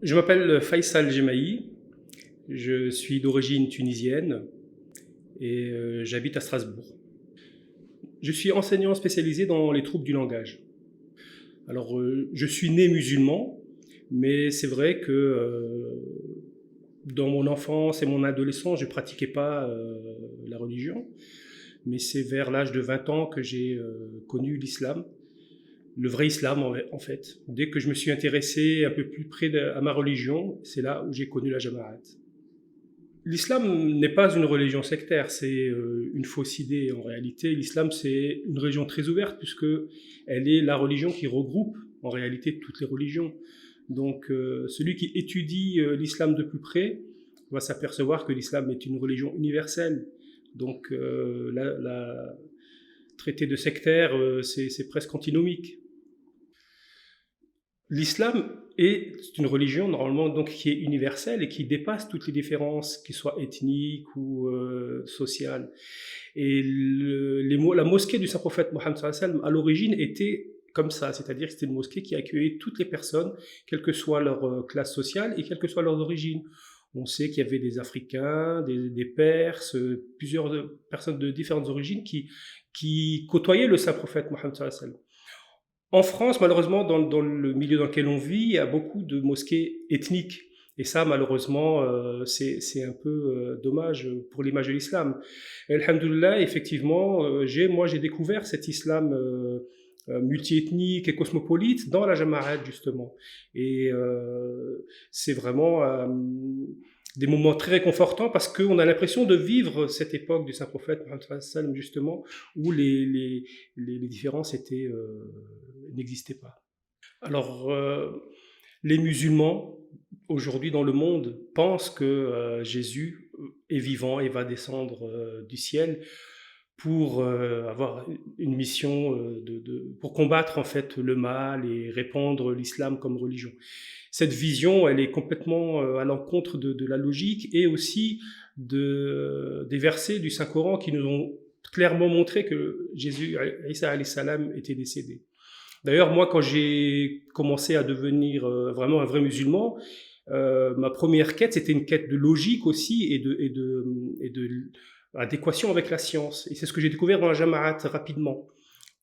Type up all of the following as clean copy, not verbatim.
Je m'appelle Faisal Jemaï, je suis d'origine tunisienne et j'habite à Strasbourg. Je suis enseignant spécialisé dans les troubles du langage. Alors, je suis né musulman, mais c'est vrai que dans mon enfance et mon adolescence, je ne pratiquais pas la religion, mais c'est vers l'âge de 20 ans que j'ai connu l'islam, le vrai islam en fait. Dès que je me suis intéressé un peu plus près à ma religion, c'est là où j'ai connu la Jamaat. L'islam n'est pas une religion sectaire, c'est une fausse idée en réalité. L'islam, c'est une religion très ouverte puisque elle est la religion qui regroupe en réalité toutes les religions. Donc celui qui étudie l'islam de plus près va s'apercevoir que l'islam est une religion universelle. Donc la traité de sectaire, c'est presque antinomique. L'islam est une religion normalement donc qui est universelle et qui dépasse toutes les différences, qu'elles soient ethniques ou sociales. Et la mosquée du Saint-Prophète Mohammed à l'origine était comme ça, c'est-à-dire que c'était une mosquée qui accueillait toutes les personnes, quelle que soit leur classe sociale et quelle que soit leur origine. On sait qu'il y avait des Africains, des Perses, plusieurs personnes de différentes origines qui côtoyaient le Saint-Prophète Mohammed. En France, malheureusement, dans le milieu dans lequel on vit, il y a beaucoup de mosquées ethniques. Et ça, malheureusement, c'est un peu dommage pour l'image de l'islam. Et alhamdoulilah, effectivement, j'ai découvert cet islam multiethnique et cosmopolite dans la Jamaat, justement. Et c'est vraiment des moments très réconfortants parce qu'on a l'impression de vivre cette époque du Saint-Prophète, justement, où les différences n'existaient pas. Alors, les musulmans, aujourd'hui dans le monde, pensent que Jésus est vivant et va descendre du ciel pour avoir une mission pour combattre en fait le mal et répandre l'islam comme religion. Cette vision, elle est complètement à l'encontre de la logique et aussi des versets du Saint-Coran qui nous ont clairement montré que Jésus, Isa alayhi salam, était décédé. D'ailleurs, moi, quand j'ai commencé à devenir vraiment un vrai musulman, ma première quête, c'était une quête de logique aussi et de adéquation avec la science. Et c'est ce que j'ai découvert dans la Jamaat rapidement.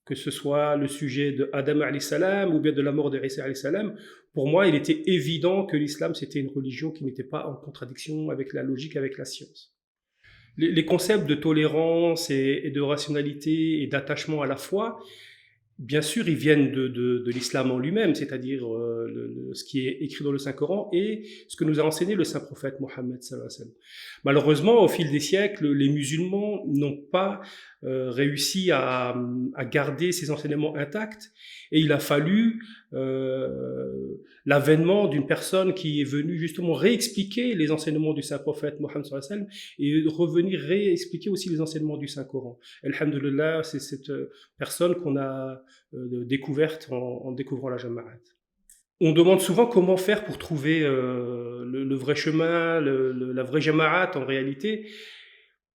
Que ce soit le sujet de Adam alayhi salam ou bien de la mort de Isa alayhi salam, pour moi, il était évident que l'islam, c'était une religion qui n'était pas en contradiction avec la logique, avec la science. Les concepts de tolérance et de rationalité et d'attachement à la foi, bien sûr, ils viennent de l'islam en lui-même, c'est-à-dire ce qui est écrit dans le Saint-Coran et ce que nous a enseigné le Saint-Prophète Mohammed sallallahu alayhi wa sallam. Malheureusement, au fil des siècles, les musulmans n'ont pas réussi à garder ces enseignements intacts et il a fallu l'avènement d'une personne qui est venue justement réexpliquer les enseignements du Saint-Prophète Mohammed sallallahu alayhi wa sallam et revenir réexpliquer aussi les enseignements du Saint-Coran. Alhamdulillah, c'est cette personne qu'on a découverte en découvrant la Jamaat. On demande souvent comment faire pour trouver le vrai chemin, la vraie Jamaat en réalité.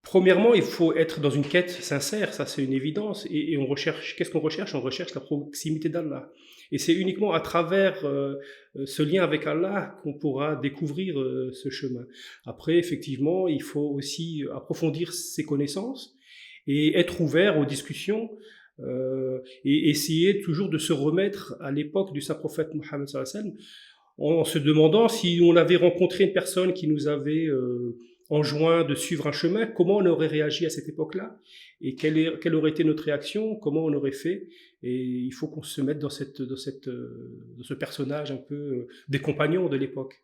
Premièrement, il faut être dans une quête sincère, ça c'est une évidence. Et on recherche, qu'est-ce qu'on recherche? On recherche la proximité d'Allah. Et c'est uniquement à travers ce lien avec Allah qu'on pourra découvrir ce chemin. Après, effectivement, il faut aussi approfondir ses connaissances et être ouvert aux discussions et essayer toujours de se remettre à l'époque du Saint-Prophète Mohammed sallallahu alayhi wa sallam, en se demandant si on avait rencontré une personne qui nous avait enjoint de suivre un chemin, comment on aurait réagi à cette époque-là et quelle aurait été notre réaction, comment on aurait fait. Et il faut qu'on se mette dans ce personnage un peu des compagnons de l'époque.